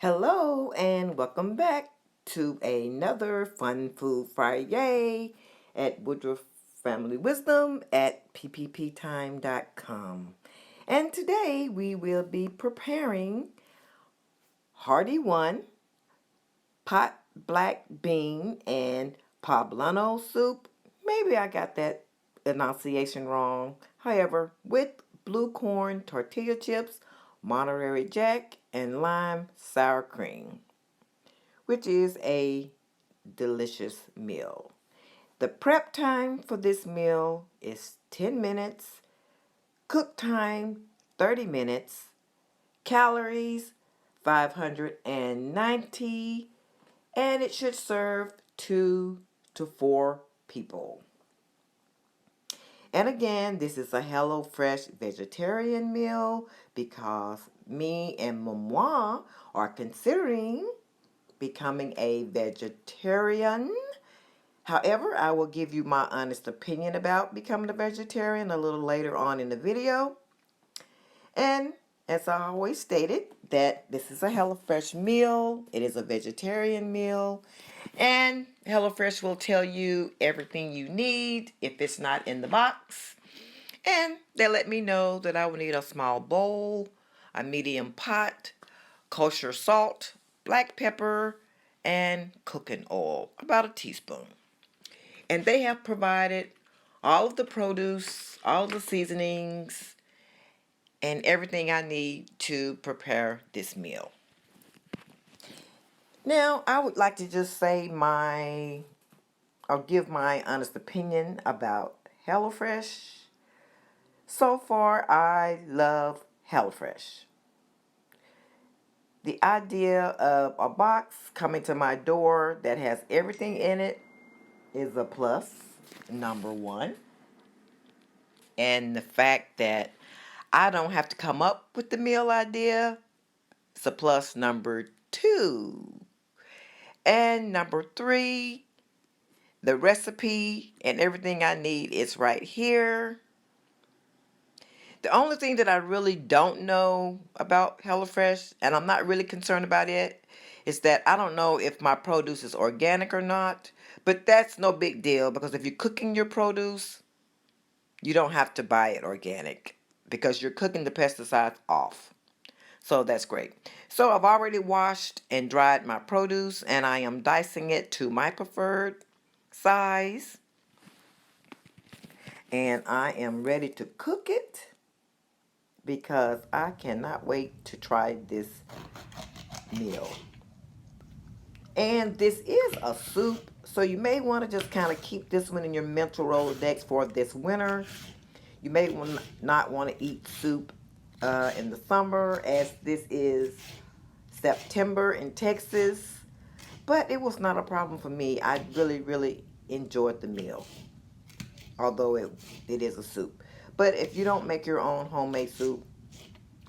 Hello and welcome back to another Fun Food Friday at Woodruff Family Wisdom at ppptime.com. And today we will be preparing hearty one, pot black bean and poblano soup. Maybe I got that enunciation wrong. However, with blue corn tortilla chips, Monterey Jack, and lime sour cream, which is a delicious meal. The prep time for this meal is 10 minutes, cook time 30 minutes, calories 590, and it should serve 2 to 4 people. And again, this is a HelloFresh vegetarian meal because me and Maman are considering becoming a vegetarian. However, I will give you my honest opinion about becoming a vegetarian a little later on in the video. And as I always stated, that this is a HelloFresh meal. It is a vegetarian meal. And HelloFresh will tell you everything you need if it's not in the box. And they let me know that I will need a small bowl, a medium pot, kosher salt, black pepper, and cooking oil, about a teaspoon. And they have provided all of the produce, all of the seasonings, and everything I need to prepare this meal. Now, I would like to just say I'll give my honest opinion about HelloFresh. So far, I love HelloFresh. The idea of a box coming to my door that has everything in it is a plus, number one. And the fact that I don't have to come up with the meal idea is a plus, number two. And number three, the recipe and everything I need is right here. The only thing that I really don't know about HelloFresh, and I'm not really concerned about it, is that I don't know if my produce is organic or not. But that's no big deal because if you're cooking your produce, you don't have to buy it organic because you're cooking the pesticides off. So that's great. So I've already washed and dried my produce and I am dicing it to my preferred size. And I am ready to cook it because I cannot wait to try this meal. And this is a soup, so you may want to just kind of keep this one in your mental Rolodex for this winter. You may not want to eat soup in the summer, as this is September in Texas. But it was not a problem for me. I really, really enjoyed the meal, although it is a soup. But if you don't make your own homemade soup,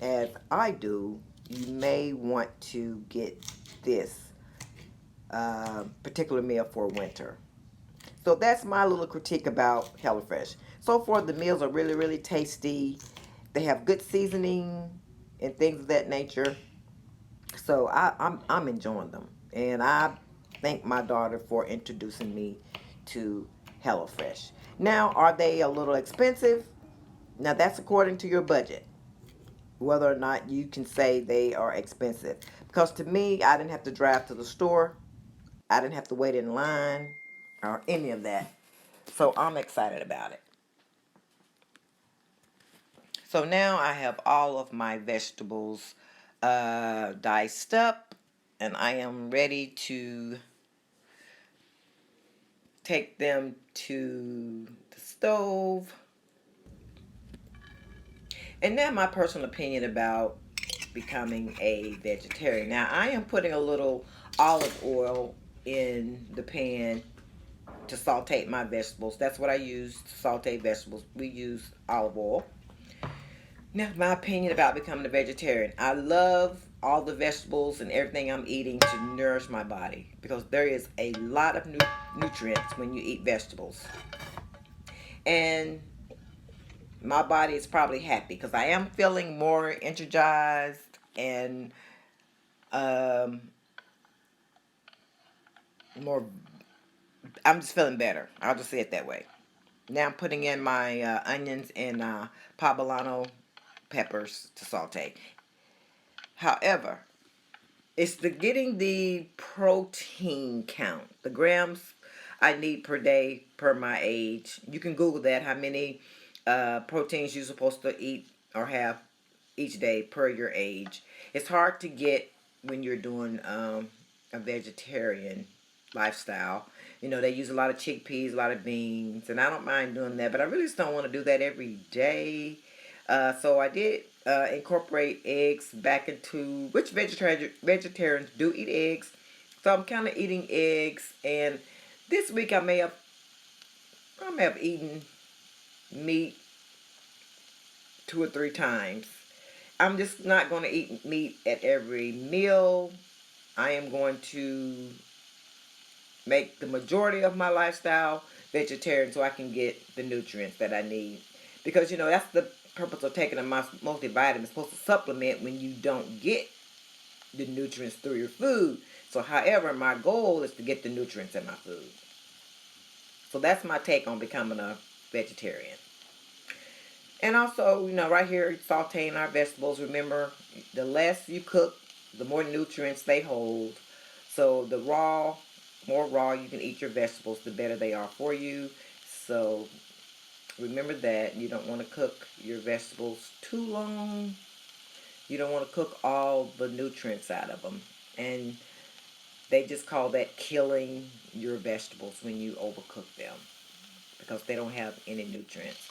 as I do, you may want to get this particular meal for winter. So that's my little critique about HelloFresh. So far, the meals are really, really tasty. They have good seasoning and things of that nature. So I'm enjoying them, and I thank my daughter for introducing me to HelloFresh. Now, are they a little expensive? Now that's according to your budget, whether or not you can say they are expensive. Because to me, I didn't have to drive to the store. I didn't have to wait in line or any of that. So I'm excited about it. So now I have all of my vegetables diced up, and I am ready to take them to the stove. And now my personal opinion about becoming a vegetarian. Now I am putting a little olive oil in the pan to saute my vegetables. That's what I use to saute vegetables. We use olive oil. Now, my opinion about becoming a vegetarian. I love all the vegetables and everything I'm eating to nourish my body because there is a lot of nutrients when you eat vegetables. And my body is probably happy because I am feeling more energized and Um, more, I'm just feeling better. I'll just say it that way. Now I'm putting in my onions and poblano peppers to saute. However, it's the getting the protein count, the grams I need per day per my age. You can Google that, how many proteins you're supposed to eat or have each day per your age. It's hard to get when you're doing a vegetarian lifestyle. You know, they use a lot of chickpeas, a lot of beans, and I don't mind doing that, but I really just don't want to do that every day. So I did incorporate eggs back into, which vegetarians do eat eggs. So I'm kind of eating eggs, and this week I may have eaten meat 2 or 3 times. I'm just not going to eat meat at every meal. I am going to make the majority of my lifestyle vegetarian so I can get the nutrients that I need. Because, that's the purpose of taking a multivitamin. It's supposed to supplement when you don't get the nutrients through your food. So, however, my goal is to get the nutrients in my food. So that's my take on becoming a vegetarian. And also, right here, sauteing our vegetables. Remember, the less you cook, the more nutrients they hold. So the more raw you can eat your vegetables, the better they are for you. So remember that you don't want to cook your vegetables too long. You don't want to cook all the nutrients out of them. And they just call that killing your vegetables when you overcook them, because they don't have any nutrients.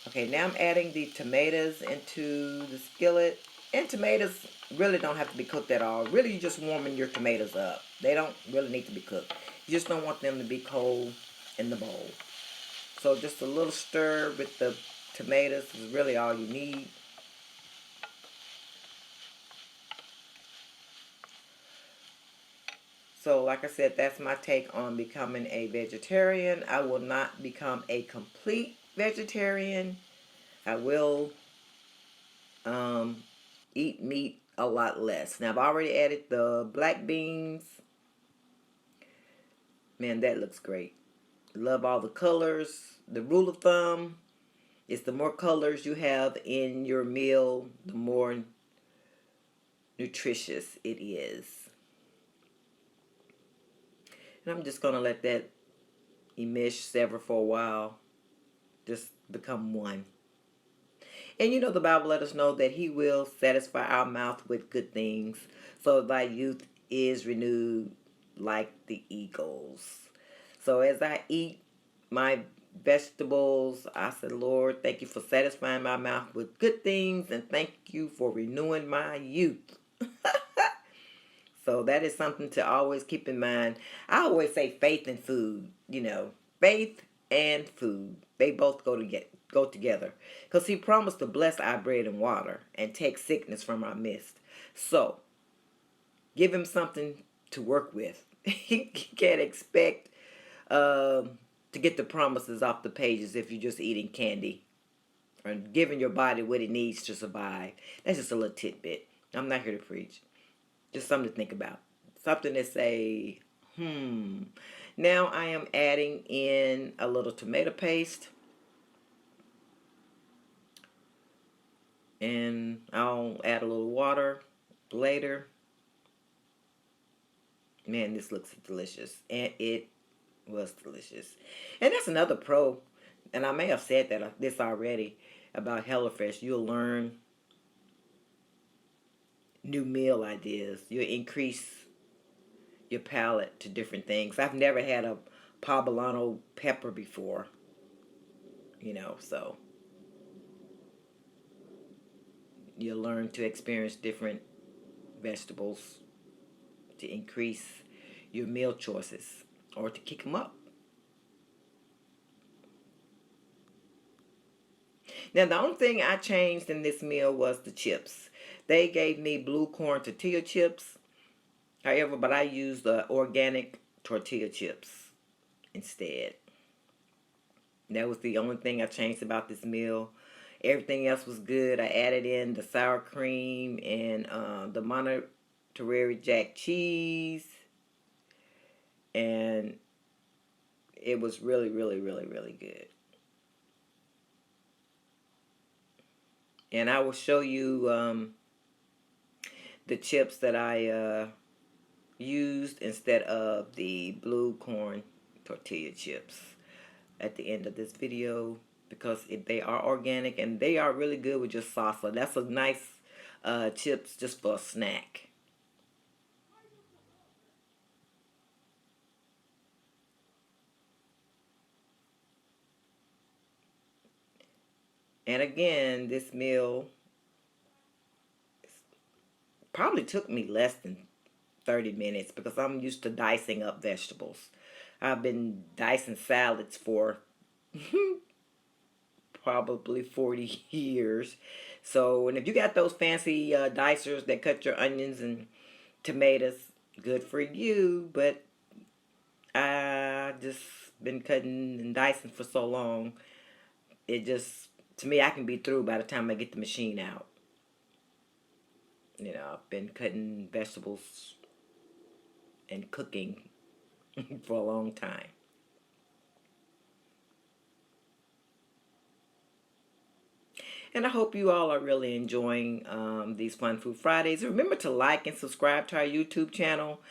Okay, now I'm adding the tomatoes into the skillet. And tomatoes really don't have to be cooked at all. Really, you're just warming your tomatoes up. They don't really need to be cooked. You just don't want them to be cold in the bowl. So just a little stir with the tomatoes is really all you need. So like I said, that's my take on becoming a vegetarian. I will not become a complete vegetarian. I will um, eat meat a lot less. Now I've already added the black beans. Man, that looks great. Love all the colors. The rule of thumb is the more colors you have in your meal, the more nutritious it is. And I'm just going to let that emish, sever for a while. Just become one. And the Bible let us know that He will satisfy our mouth with good things, so thy youth is renewed like the eagles. So as I eat my vegetables, I said, Lord, thank you for satisfying my mouth with good things, and thank you for renewing my youth. So that is something to always keep in mind. I always say faith and food, faith and food. They both go together. Because He promised to bless our bread and water and take sickness from our midst. So give Him something to work with. You can't expect to get the promises off the pages if you're just eating candy or giving your body what it needs to survive. That's just a little tidbit. I'm not here to preach. Just something to think about. Something to say, Now I am adding in a little tomato paste. And I'll add a little water later. Man, this looks delicious. And it was delicious. And that's another pro. And I may have said this already about HelloFresh. You'll learn new meal ideas. You'll increase your palate to different things. I've never had a poblano pepper before, so you'll learn to experience different vegetables to increase your meal choices or to kick them up. Now, the only thing I changed in this meal was the chips. They gave me blue corn tortilla chips. However, but I used the organic tortilla chips instead. That was the only thing I changed about this meal. Everything else was good. I added in the sour cream and the Teriyaki Jack cheese, and it was really, really, really, really good. And I will show you the chips that I used instead of the blue corn tortilla chips at the end of this video, because they are organic and they are really good with just salsa. That's a nice chips just for a snack. And again, this meal probably took me less than 30 minutes because I'm used to dicing up vegetables. I've been dicing salads for probably 40 years. So, and if you got those fancy dicers that cut your onions and tomatoes, good for you. But I just been cutting and dicing for so long. It just, to me, I can be through by the time I get the machine out. You know, I've been cutting vegetables and cooking for a long time. And I hope you all are really enjoying these Fun Food Fridays. Remember to like and subscribe to our YouTube channel,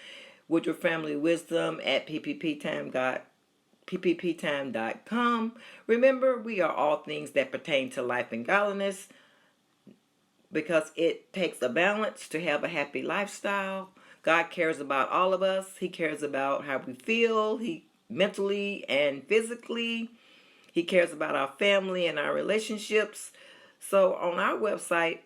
Woodruff Family Wisdom at ppptime.com. Remember, we are all things that pertain to life and godliness, because it takes a balance to have a happy lifestyle. God cares about all of us. He cares about how we feel, mentally and physically. He cares about our family and our relationships. So on our website,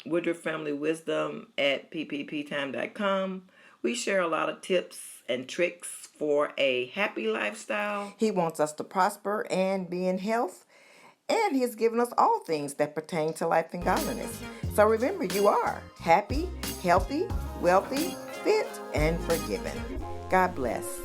Woodruff Family Wisdom at ppptime.com, we share a lot of tips and tricks for a happy lifestyle. He wants us to prosper and be in health. And He has given us all things that pertain to life and godliness. So remember, you are happy, healthy, wealthy, fit, and forgiven. God bless.